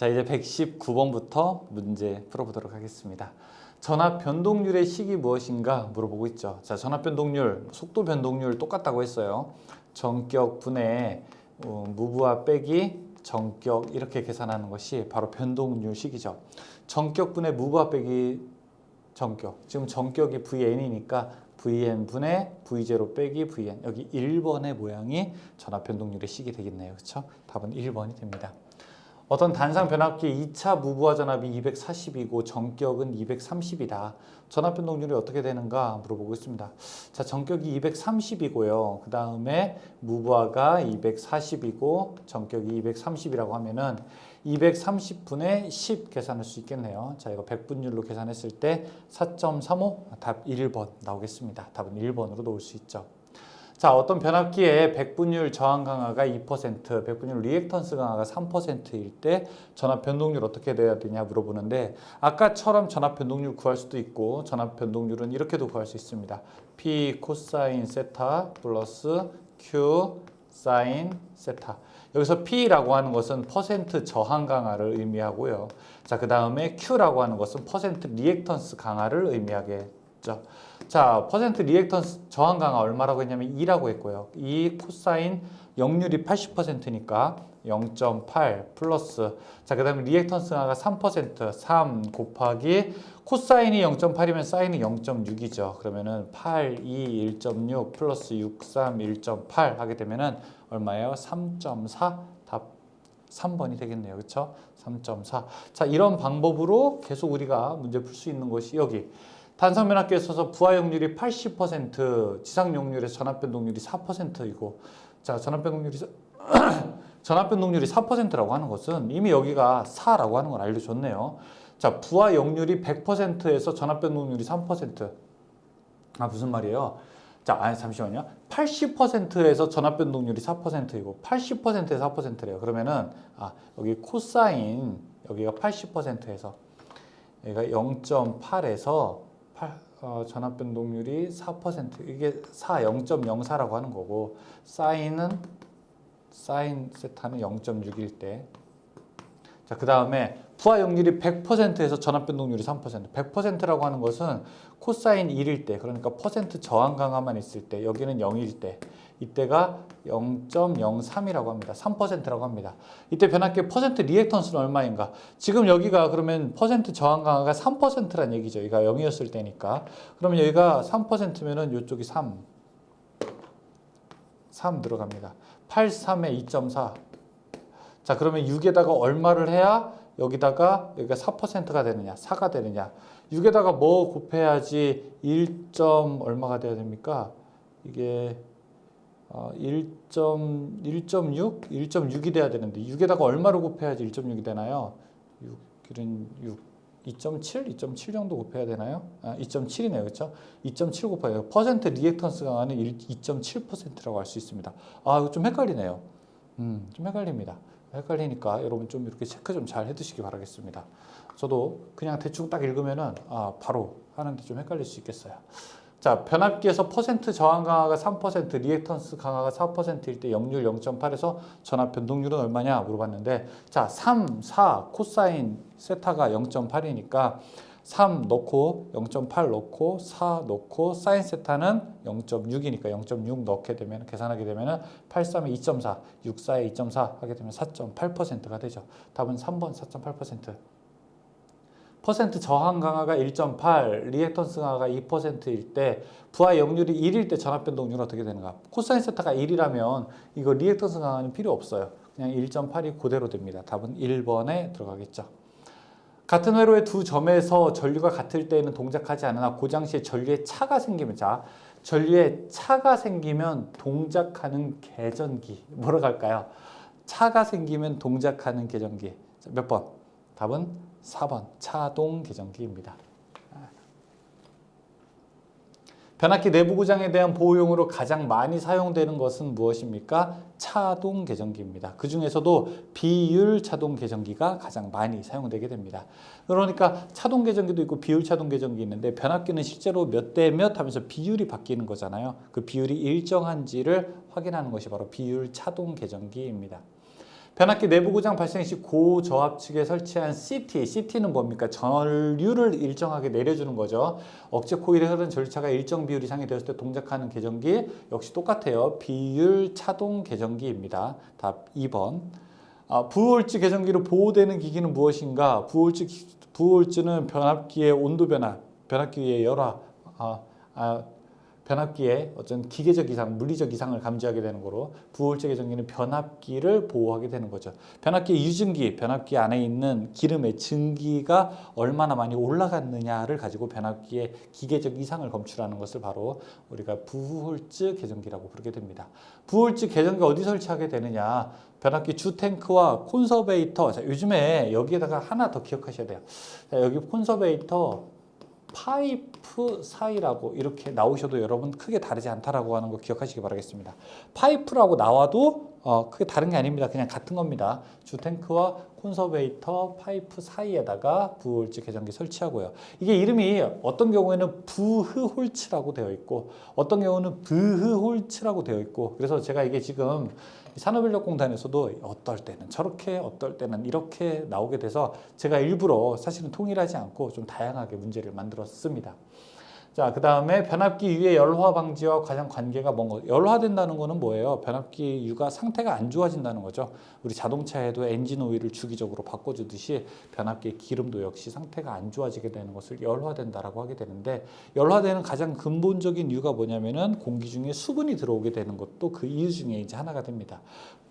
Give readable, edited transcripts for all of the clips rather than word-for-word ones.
자, 이제 119번부터 문제 풀어보도록 하겠습니다. 전압 변동률의 식이 무엇인가 물어보고 있죠. 자, 전압 변동률, 속도 변동률 똑같다고 했어요. 전격 분의 무브와 빼기 전격 이렇게 계산하는 것이 바로 변동률 식이죠. 전격 분의 무브와 빼기 전격. 지금 전격이 Vn이니까 Vn 분의 V0 빼기 Vn. 여기 1번의 모양이 전압 변동률의 식이 되겠네요. 그렇죠? 답은 1번이 됩니다. 어떤 단상 변압기 2차 무브화 전압이 240이고 전격은 230이다. 전압 변동률이 어떻게 되는가 물어보고 있습니다. 자, 전격이 230이고요. 그 다음에 무브화가 240이고 전격이 230이라고 하면은 230분의 10 계산할 수 있겠네요. 자, 이거 100분율로 계산했을 때 4.35, 답 1번 나오겠습니다. 답은 1번으로 놓을 수 있죠. 자, 어떤 변압기의 100분율 저항 강하가 2%, 100분율 리액턴스 강하가 3%일 때 전압 변동률 어떻게 돼야 되냐 물어보는데 아까처럼 전압 변동률 구할 수도 있고 전압 변동률은 이렇게도 구할 수 있습니다. P 코사인 세타 플러스 Q 사인 세타. 여기서 P라고 하는 것은 퍼센트 저항 강하를 의미하고요. 자, 그 다음에 Q라고 하는 것은 퍼센트 리액턴스 강하를 의미하겠죠. 자, 퍼센트 리액턴스 저항 강하 얼마라고 했냐면 2라고 했고요. 2 코사인 역률이 80%니까 0.8 플러스, 자, 그 다음에 리액턴스 강하가 3%, 3 곱하기 코사인이 0.8이면 사인이 0.6이죠. 그러면은 8, 2, 1.6 플러스 6, 3, 1.8 하게 되면은 얼마예요? 3.4. 답 3번이 되겠네요. 그렇죠? 3.4. 자, 이런 방법으로 계속 우리가 문제 풀 수 있는 것이 여기 단상 변압기에 있어서 부하 역률이 80%, 지상 역률에서 전압 변동률이 4%이고, 자, 전압 변동률이 4%라고 하는 것은 이미 여기가 4라고 하는 걸 알려줬네요. 자, 부하 역률이 100%에서 전압 변동률이 3%. 아, 무슨 말이에요? 자, 아니, 잠시만요. 80%에서 전압 변동률이 4%이고 80%에서 4%래요. 그러면은 여기 코사인 여기가 80%에서 여기가 0.8에서 전압 변동률이 4%, 이게 0.04라고 하는 거고 사인 세타는 0.6일 때, 자, 그 다음에 부하 역률이 100%에서 전압 변동률이 3%. 100%라고 하는 것은 코사인 1일 때, 그러니까 퍼센트 저항 강하만 있을 때, 여기는 0일 때, 이때가 0.03이라고 합니다. 3%라고 합니다. 이때 변압기의 퍼센트 리액턴스는 얼마인가? 지금 여기가 그러면 퍼센트 저항 강하가 3%란 얘기죠. 여기가 0이었을 때니까. 그러면 여기가 3%면은 이쪽이 3 들어갑니다. 8, 3에 2.4. 자, 그러면 6에다가 얼마를 해야 여기가 4%가 되느냐, 4가 되느냐. 6에다가 뭐 곱해야지 1. 얼마가 돼야 됩니까? 이게 1.6이 돼야 되는데 6에다가 얼마를 곱해야지 1.6이 되나요? 6, 2.7 정도 곱해야 되나요? 2.7이네요. 그렇죠? 2.7 곱하기 퍼센트 리액턴스 강하는 2.7%라고 할 수 있습니다. 이거 좀 헷갈리네요. 좀 헷갈립니다. 헷갈리니까 여러분 좀 이렇게 체크 좀 잘 해두시기 바라겠습니다. 저도 그냥 대충 딱 읽으면은 바로 하는데 좀 헷갈릴 수 있겠어요. 자, 변압기에서 퍼센트 저항 강하가 3%, 리액턴스 강하가 4%일 때 역률 0.8에서 전압 변동률은 얼마냐 물어봤는데, 자, 3, 4 코사인 세타가 0.8이니까 3 넣고 0.8 넣고 4 넣고 사인 세타는 0.6이니까 0.6 넣게 되면 계산하게 되면 8, 3에 2.4, 6, 4에 2.4 하게 되면 4.8%가 되죠. 답은 3번 4.8%. 퍼센트 저항 강하가 1.8, 리액턴스 강하가 2%일 때 부하 역률이 1일 때 전압 변동률은 어떻게 되는가? 코사인 세타가 1이라면 이거 리액턴스 강하는 필요 없어요. 그냥 1.8이 그대로 됩니다. 답은 1번에 들어가겠죠. 같은 회로의 두 점에서 전류가 같을 때에는 동작하지 않으나 고장 시에 전류에 차가 생기면, 자, 전류에 차가 생기면 동작하는 계전기 뭐라고 할까요? 차가 생기면 동작하는 계전기. 자, 몇 번? 답은 4번 차동 계전기입니다. 변압기 내부 고장에 대한 보호용으로 가장 많이 사용되는 것은 무엇입니까? 차동 계전기입니다. 그 중에서도 비율 차동 계전기가 가장 많이 사용되게 됩니다. 그러니까 차동 계전기도 있고 비율 차동 계전기 있는데 변압기는 실제로 몇 대 몇 하면서 비율이 바뀌는 거잖아요. 그 비율이 일정한지를 확인하는 것이 바로 비율 차동 계전기입니다. 변압기 내부 고장 발생 시 고저압 측에 설치한 CT는 뭡니까? 전류를 일정하게 내려주는 거죠. 억제 코일에 흐르는 전류차가 일정 비율 이상이 되었을 때 동작하는 계정기 역시 똑같아요. 비율 차동 계정기입니다. 답 2번. 부호홀즈 계정기로 보호되는 기기는 무엇인가? 부호홀즈는 변압기의 온도 변화, 변압기의 열화, 변압기의 어떤 기계적 이상, 물리적 이상을 감지하게 되는 거로 부호홀즈 계정기는 변압기를 보호하게 되는 거죠. 변압기의 유증기, 변압기 안에 있는 기름의 증기가 얼마나 많이 올라갔느냐를 가지고 변압기의 기계적 이상을 검출하는 것을 바로 우리가 부호홀즈 계정기라고 부르게 됩니다. 부호홀즈 계정기 어디 설치하게 되느냐? 변압기 주탱크와 콘서베이터. 자, 요즘에 여기에다가 하나 더 기억하셔야 돼요. 자, 여기 콘서베이터 파이프 사이라고 이렇게 나오셔도 여러분 크게 다르지 않다라고 하는 거 기억하시기 바라겠습니다. 파이프라고 나와도 크게 다른 게 아닙니다. 그냥 같은 겁니다. 주탱크와 콘서베이터 파이프 사이에다가 부호홀즈 계정기 설치하고요. 이게 이름이 어떤 경우에는 부흐홀츠라고 되어 있고 어떤 경우는 브흐홀츠라고 되어 있고 그래서 제가 이게 지금 산업인력공단에서도 어떨 때는 저렇게 어떨 때는 이렇게 나오게 돼서 제가 일부러 사실은 통일하지 않고 좀 다양하게 문제를 만들었습니다. 자, 그 다음에 변압기 유의 열화 방지와 가장 관계가 뭔가 열화된다는 거는 뭐예요? 변압기 유가 상태가 안 좋아진다는 거죠. 우리 자동차에도 엔진 오일을 주기적으로 바꿔주듯이 변압기 기름도 역시 상태가 안 좋아지게 되는 것을 열화된다라고 하게 되는데 열화되는 가장 근본적인 이유가 뭐냐면은 공기 중에 수분이 들어오게 되는 것도 그 이유 중에 이제 하나가 됩니다.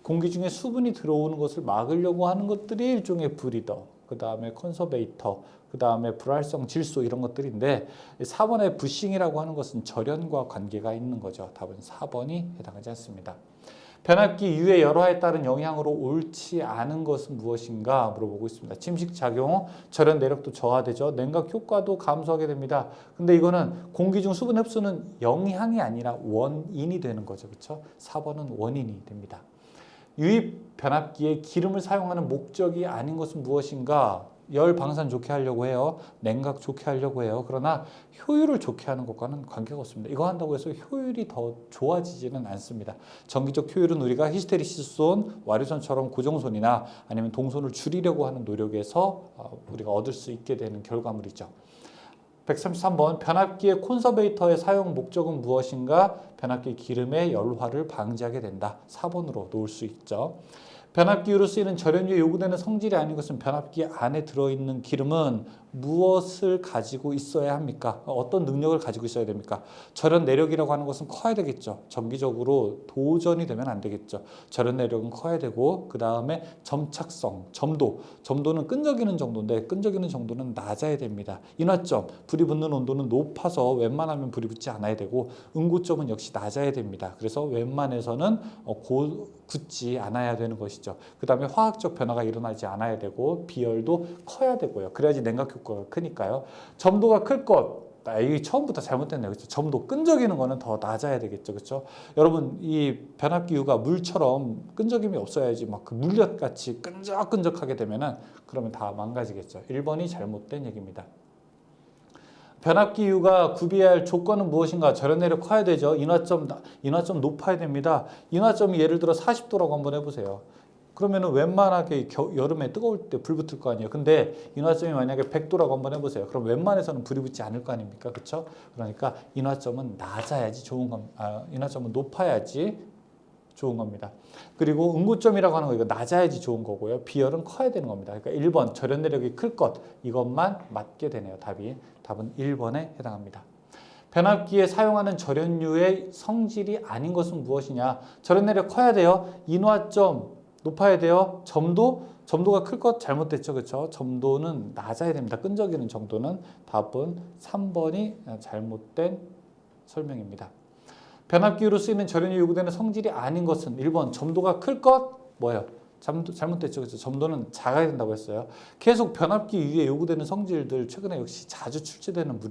공기 중에 수분이 들어오는 것을 막으려고 하는 것들이 일종의 브리더, 그 다음에 컨서베이터, 그 다음에 불활성 질소 이런 것들인데 4번의 부싱이라고 하는 것은 절연과 관계가 있는 거죠. 답은 4번이 해당하지 않습니다. 변압기 유의 열화에 따른 영향으로 옳지 않은 것은 무엇인가 물어보고 있습니다. 침식작용, 절연 내력도 저하되죠. 냉각 효과도 감소하게 됩니다. 근데 이거는 공기 중 수분 흡수는 영향이 아니라 원인이 되는 거죠. 그렇죠? 4번은 원인이 됩니다. 유입 변압기에 기름을 사용하는 목적이 아닌 것은 무엇인가? 열 방산 좋게 하려고 해요. 냉각 좋게 하려고 해요. 그러나 효율을 좋게 하는 것과는 관계가 없습니다. 이거 한다고 해서 효율이 더 좋아지지는 않습니다. 전기적 효율은 우리가 히스테리시스손, 와류손처럼 고정손이나 아니면 동손을 줄이려고 하는 노력에서 우리가 얻을 수 있게 되는 결과물이죠. 133번 변압기의 콘서베이터의 사용 목적은 무엇인가? 변압기 기름의 열화를 방지하게 된다. 4번으로 놓을 수 있죠. 변압기유로 쓰이는 절연유에 요구되는 성질이 아닌 것은 변압기 안에 들어있는 기름은 무엇을 가지고 있어야 합니까? 어떤 능력을 가지고 있어야 됩니까? 절연 내력이라고 하는 것은 커야 되겠죠. 정기적으로 도전이 되면 안 되겠죠. 절연 내력은 커야 되고 그 다음에 점착성, 점도는 끈적이는 정도인데 끈적이는 정도는 낮아야 됩니다. 인화점, 불이 붙는 온도는 높아서 웬만하면 불이 붙지 않아야 되고 응고점은 역시 낮아야 됩니다. 그래서 웬만해서는 굳지 않아야 되는 것이죠. 그 다음에 화학적 변화가 일어나지 않아야 되고 비열도 커야 되고요. 그래야지 냉각 효과가 크니까요. 점도가 클 것, 이게 처음부터 잘못됐네요. 그렇죠? 점도 끈적이는 거는 더 낮아야 되겠죠. 그렇죠? 여러분 이 변압기유가 물처럼 끈적임이 없어야지 막 그 물엿같이 끈적끈적하게 되면은 그러면 다 망가지겠죠. 1번이 잘못된 얘기입니다. 변압기유가 구비해야 할 조건은 무엇인가? 절연 내력 커야 되죠. 인화점 높아야 됩니다. 인화점이 예를 들어 40도라고 한번 해보세요. 그러면은 웬만하게 여름에 뜨거울 때 불 붙을 거 아니에요. 근데 인화점이 만약에 100도라고 한번 해보세요. 그럼 웬만해서는 불이 붙지 않을 거 아닙니까? 그렇죠? 그러니까 인화점은 낮아야지 좋은 겁니다. 인화점은 높아야지 좋은 겁니다. 그리고 응고점이라고 하는 거 이거 낮아야지 좋은 거고요. 비열은 커야 되는 겁니다. 그러니까 1번 절연 내력이 클 것 이것만 맞게 되네요. 답은 1번에 해당합니다. 변압기에 사용하는 절연유의 성질이 아닌 것은 무엇이냐? 절연 내력 커야 돼요. 인화점 높아야 돼요. 점도가 클 것 잘못됐죠. 그렇죠? 점도는 낮아야 됩니다. 끈적이는 정도는. 답은 3번이 잘못된 설명입니다. 변압기유로 쓰이는 절연유 요구되는 성질이 아닌 것은 1번 점도가 클 것 뭐예요? 잘못됐죠. 그렇죠? 점도는 작아야 된다고 했어요. 계속 변압기유에 요구되는 성질들 최근에 역시 자주 출제되는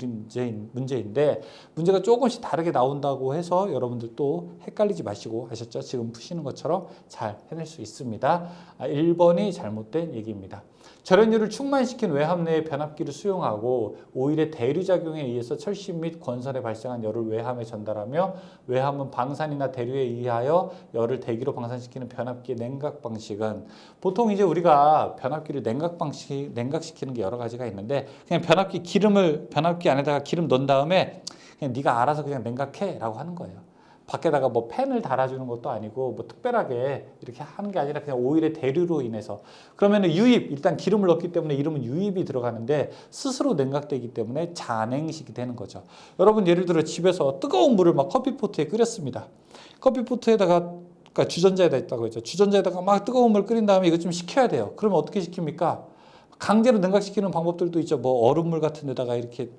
문제인데 문제가 조금씩 다르게 나온다고 해서 여러분들 또 헷갈리지 마시고 아셨죠? 지금 푸시는 것처럼 잘 해낼 수 있습니다. 1번이 잘못된 얘기입니다. 절연율을 충만시킨 외합 내의 변압기를 수용하고 오일의 대류작용에 의해서 철심 및 권선에 발생한 열을 외함에 전달하며 외함은 방산이나 대류에 의하여 열을 대기로 방산시키는 변압기의 냉각 방식은 보통 이제 우리가 변압기를 냉각시키는 게 여러 가지가 있는데 그냥 변압기 안에다가 기름 넣은 다음에 그냥 네가 알아서 그냥 냉각해라고 하는 거예요. 밖에다가 뭐 팬을 달아주는 것도 아니고 뭐 특별하게 이렇게 하는 게 아니라 그냥 오일의 대류로 인해서 그러면은 유입 일단 기름을 넣기 때문에 이름은 유입이 들어가는데 스스로 냉각되기 때문에 잔행식이 되는 거죠. 여러분 예를 들어 집에서 뜨거운 물을 막 커피포트에 끓였습니다. 커피포트에다가 그러니까 주전자에다 있다고 했죠. 주전자에다가 막 뜨거운 물 끓인 다음에 이거 좀 식혀야 돼요. 그러면 어떻게 식힙니까? 강제로 냉각시키는 방법들도 있죠. 뭐 얼음물 같은 데다가 이렇게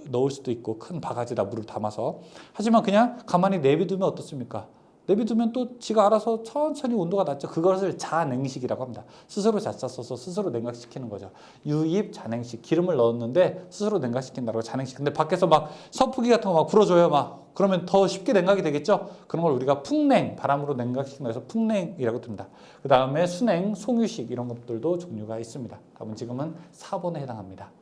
넣을 수도 있고 큰 바가지에다 물을 담아서 하지만 그냥 가만히 내비두면 어떻습니까? 내비두면 또 지가 알아서 천천히 온도가 낮죠. 그것을 자냉식이라고 합니다. 스스로 자자 써서 스스로 냉각시키는 거죠. 유입 자냉식. 기름을 넣었는데 스스로 냉각시킨다고 자냉식. 근데 밖에서 막 선풍기 같은 거 막 불어줘요. 막 그러면 더 쉽게 냉각이 되겠죠. 그런 걸 우리가 풍냉, 바람으로 냉각시킨다 해서 풍냉이라고 듭니다. 그 다음에 순냉, 송유식 이런 것들도 종류가 있습니다. 답은 지금은 4번에 해당합니다.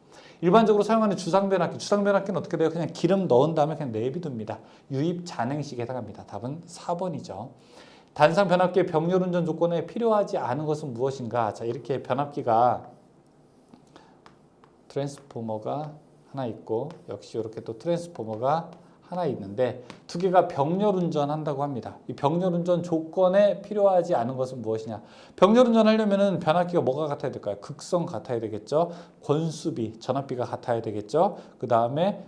일반적으로 사용하는 주상변압기는 어떻게 돼요? 그냥 기름 넣은 다음에 그냥 내비둡니다. 유입 잔행식에 해당합니다. 답은 4번이죠. 단상 변압기의 병렬 운전 조건에 필요하지 않은 것은 무엇인가? 자, 이렇게 변압기가 트랜스포머가 하나 있고 역시 이렇게 또 트랜스포머가 하나 있는데 두 개가 병렬 운전한다고 합니다. 이 병렬 운전 조건에 필요하지 않은 것은 무엇이냐? 병렬 운전하려면은 변압기가 뭐가 같아야 될까요? 극성 같아야 되겠죠. 권수비, 전압비가 같아야 되겠죠. 그 다음에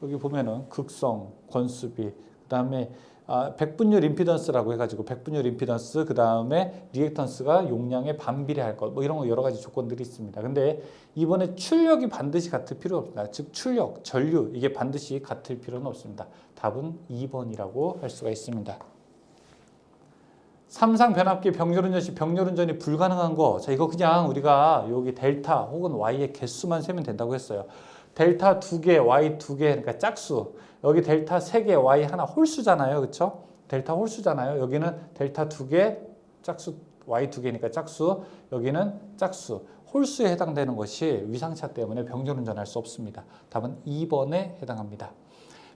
여기 보면은 극성, 권수비, 그 다음에 백분율 임피던스라고 해가지고 백분율 임피던스 그 다음에 리액턴스가 용량에 반비례할 것 뭐 이런 거 여러 가지 조건들이 있습니다. 근데 이번에 출력이 반드시 같을 필요 없습니다. 즉 출력, 전류 이게 반드시 같을 필요는 없습니다. 답은 2번이라고 할 수가 있습니다. 삼상 변압기 병렬운전 시 병렬운전이 불가능한 거. 자 이거 그냥 우리가 여기 델타 혹은 Y의 개수만 세면 된다고 했어요. 델타 2개, Y 2개 그러니까 짝수. 여기 델타 3개, Y 하나 홀수잖아요. 그렇죠? 델타 홀수잖아요. 여기는 델타 2개, 짝수 Y 2개니까 짝수. 여기는 짝수. 홀수에 해당되는 것이 위상차 때문에 병렬운전할 수 없습니다. 답은 2번에 해당합니다.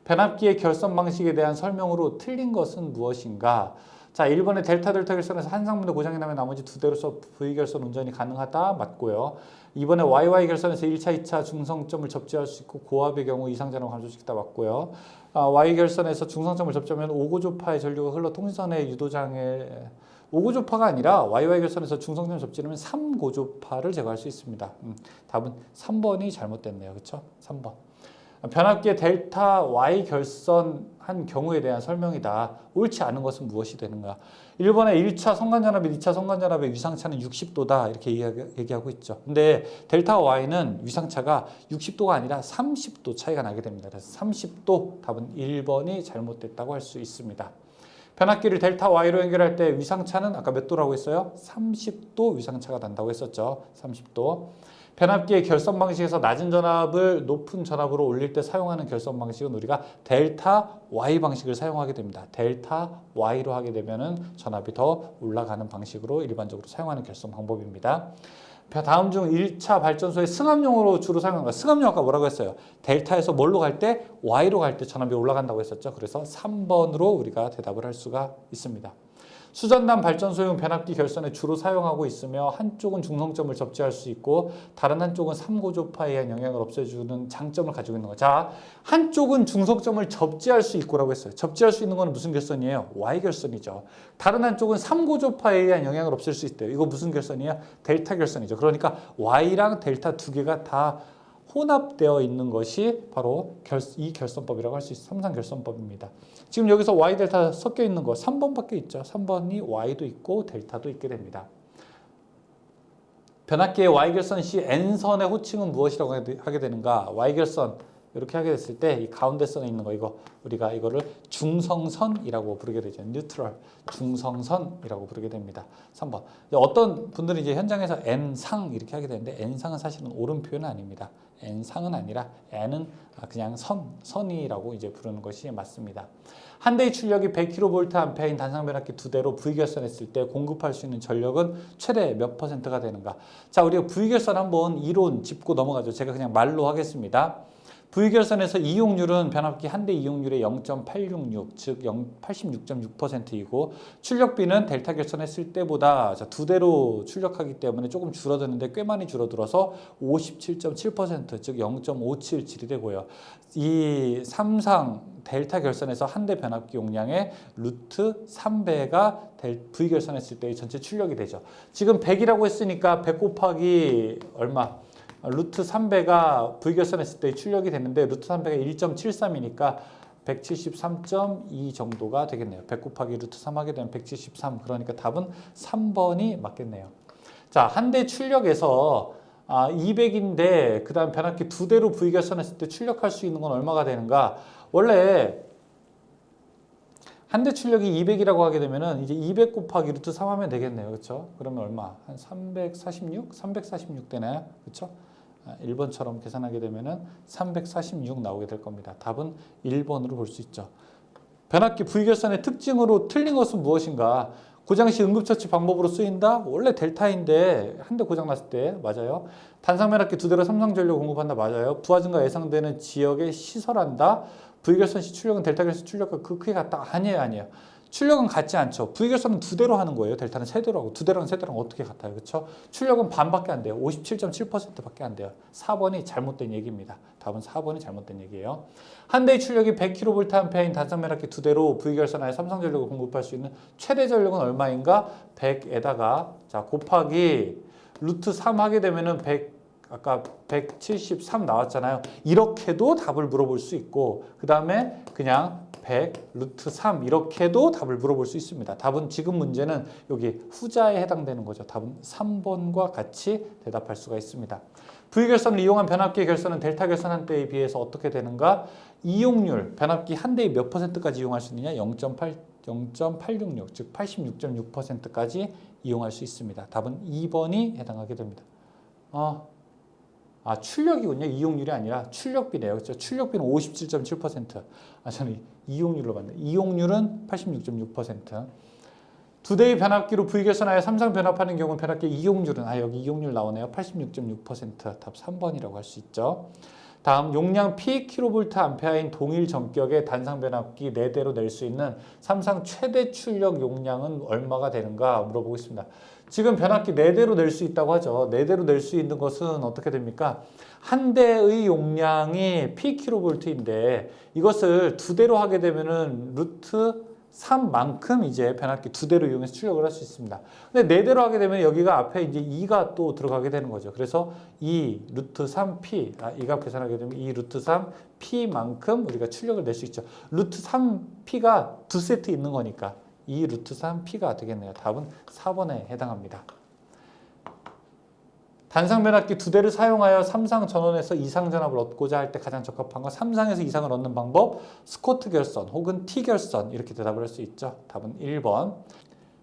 변압기의 결선 방식에 대한 설명으로 틀린 것은 무엇인가? 자, 1번에 델타 결선에서 한 상문도 고장이 나면 나머지 두 대로서 V 결선 운전이 가능하다 맞고요. 2번에 YY 결선에서 1차, 2차 중성점을 접지할 수 있고 고압의 경우 이상전압을 감소시키다 맞고요. Y 결선에서 중성점을 접지하면 오고조파의 전류가 흘러 통신선의 유도장애 오고조파가 아니라 YY 결선에서 중성점을 접지하면 3고조파를 제거할 수 있습니다. 답은 3번이 잘못됐네요. 그렇죠? 3번. 변압기의 델타 Y 결선한 경우에 대한 설명이다. 옳지 않은 것은 무엇이 되는가? 1번에 1차 성간전압 및 2차 성간전압의 위상차는 60도다 이렇게 얘기하고 있죠. 근데 델타 Y는 위상차가 60도가 아니라 30도 차이가 나게 됩니다. 그래서 30도 답은 1번이 잘못됐다고 할 수 있습니다. 변압기를 델타 Y로 연결할 때 위상차는 아까 몇 도라고 했어요? 30도 위상차가 난다고 했었죠. 30도. 변압기의 결선 방식에서 낮은 전압을 높은 전압으로 올릴 때 사용하는 결선 방식은 우리가 델타 Y 방식을 사용하게 됩니다. 델타 Y로 하게 되면은 전압이 더 올라가는 방식으로 일반적으로 사용하는 결선 방법입니다. 다음 중 1차 발전소의 승합용으로 주로 사용하는 거. 승합용 아까 뭐라고 했어요? 델타에서 뭘로 갈 때? Y로 갈 때 전압이 올라간다고 했었죠. 그래서 3번으로 우리가 대답을 할 수가 있습니다. 수전단 발전소용 변압기 결선에 주로 사용하고 있으며 한쪽은 중성점을 접지할 수 있고 다른 한쪽은 3고조파에 의한 영향을 없애주는 장점을 가지고 있는 거. 자, 한쪽은 중성점을 접지할 수 있고라고 했어요. 접지할 수 있는 건 무슨 결선이에요? Y 결선이죠. 다른 한쪽은 3고조파에 의한 영향을 없앨 수 있대요. 이거 무슨 결선이야? 델타 결선이죠. 그러니까 Y랑 델타 두 개가 다 혼합되어 있는 것이 바로 이 결선법이라고 할 수 있어요. 삼상 결선법입니다. 지금 여기서 Y 델타 섞여 있는 거 3번밖에 있죠. 3번이 Y도 있고 델타도 있게 됩니다. 변압기의 Y 결선 시 N선의 호칭은 무엇이라고 하게 되는가? Y 결선 이렇게 하게 됐을 때 이 가운데 선에 있는 거 이거 우리가 이거를 중성선이라고 부르게 되죠. 뉴트럴 중성선이라고 부르게 됩니다. 3번. 어떤 분들이 이제 현장에서 N상 이렇게 하게 되는데 N상은 사실은 옳은 표현은 아닙니다. N상은 아니라 N은 그냥 선이라고 이제 부르는 것이 맞습니다. 한 대의 출력이 100kVA인 단상 변압기 두 대로 V결선했을 때 공급할 수 있는 전력은 최대 몇 %가 되는가? 자, 우리가 V결선 한번 이론 짚고 넘어가죠. 제가 그냥 말로 하겠습니다. V결선에서 이용률은 변압기 한 대 이용률의 0.866, 즉 86.6%이고 출력비는 델타 결선했을 때보다 두 대로 출력하기 때문에 조금 줄어드는데 꽤 많이 줄어들어서 57.7%, 즉 0.577이 되고요. 이 삼상 델타 결선에서 한 대 변압기 용량의 루트 3배가 V결선했을 때의 전체 출력이 되죠. 지금 100이라고 했으니까 100 곱하기 얼마? 루트 3배가 V결선했을 때 출력이 됐는데 루트 3배가 1.73이니까 173.2 정도가 되겠네요. 100 곱하기 루트 3 하게 되면 173. 그러니까 답은 3번이 맞겠네요. 자, 한 대 출력에서 200인데 그 다음 변압기 두 대로 V결선했을 때 출력할 수 있는 건 얼마가 되는가? 원래 한 대 출력이 200이라고 하게 되면은 이제 200 곱하기 루트 3 하면 되겠네요. 그렇죠? 그러면 얼마? 한 346? 346 되나요? 그렇죠? 1번처럼 계산하게 되면은 346 나오게 될 겁니다. 답은 1번으로 볼 수 있죠. 변압기 V결선의 특징으로 틀린 것은 무엇인가? 고장 시 응급처치 방법으로 쓰인다? 원래 델타인데 한 대 고장 났을 때 맞아요. 단상 변압기 두 대로 삼성전력 공급한다? 맞아요. 부하 증가 예상되는 지역에 시설한다? V결선 시 출력은 델타 결선 출력과 그 크게 같다? 아니에요. 출력은 같지 않죠. V결선은 두 대로 하는 거예요. 델타는 세 대로 하고 두 대랑 세 대랑 어떻게 같아요? 그렇죠? 출력은 반밖에 안 돼요. 57.7%밖에 안 돼요. 4번이 잘못된 얘기입니다. 답은 4번이 잘못된 얘기예요. 한 대의 출력이 100kVA인 단상 변압기 두 대로 V결선하에 삼성전력을 공급할 수 있는 최대 전력은 얼마인가? 100에다가 자 곱하기 루트 3 하게 되면은 100 아까 173 나왔잖아요. 이렇게도 답을 물어볼 수 있고 그 다음에 그냥 100 루트 3 이렇게도 답을 물어볼 수 있습니다. 답은 지금 문제는 여기 후자에 해당되는 거죠. 답은 3번과 같이 대답할 수가 있습니다. V결선을 이용한 변압기의 결선은 델타 결선 한 대에 비해서 어떻게 되는가? 이용률, 변압기 한 대에 몇 %까지 이용할 수 있느냐? 0.866, 즉 86.6%까지 이용할 수 있습니다. 답은 2번이 해당하게 됩니다. 출력이군요. 이용률이 아니라 출력비네요. 그렇죠? 출력비는 57.7%. 저는 이용률로 봤네. 이용률은 86.6%. 두 대의 변압기로 V결선하여 삼상 변압하는 경우 변압기 이용률은 여기 이용률 나오네요. 86.6%. 답 3번이라고 할 수 있죠. 다음 용량 PkVA인 동일 전격의 단상 변압기 4대로 낼 수 있는 삼상 최대 출력 용량은 얼마가 되는가 물어보고 있습니다. 지금 변압기 4대로 낼 수 있다고 하죠. 4대로 낼 수 있는 것은 어떻게 됩니까? 한 대의 용량이 PkV인데 이것을 두 대로 하게 되면은 루트 3만큼 이제 변압기 두 대로 이용해서 출력을 할 수 있습니다. 근데 네 대로 하게 되면 여기가 앞에 이제 2가 또 들어가게 되는 거죠. 그래서 2 루트 3p 이 값 계산하게 되면 2 루트 3p만큼 우리가 출력을 낼 수 있죠. 루트 3p가 두 세트 있는 거니까 2 루트 3p가 되겠네요. 답은 4번에 해당합니다. 단상 변압기 두 대를 사용하여 삼상 전원에서 이상 전압을 얻고자 할 때 가장 적합한 건 삼상에서 이상을 얻는 방법, 스코트 결선 혹은 T 결선 이렇게 대답을 할 수 있죠. 답은 1번.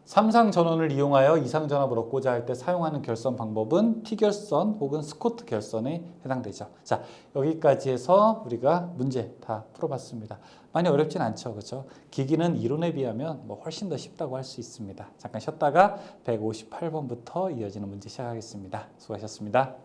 삼상 전원을 이용하여 이상 전압을 얻고자 할 때 사용하는 결선 방법은 T 결선 혹은 스코트 결선에 해당되죠. 자, 여기까지 해서 우리가 문제 다 풀어봤습니다. 많이 어렵진 않죠, 그렇죠? 기기는 이론에 비하면 훨씬 더 쉽다고 할 수 있습니다. 잠깐 쉬었다가 158번부터 이어지는 문제 시작하겠습니다. 수고하셨습니다.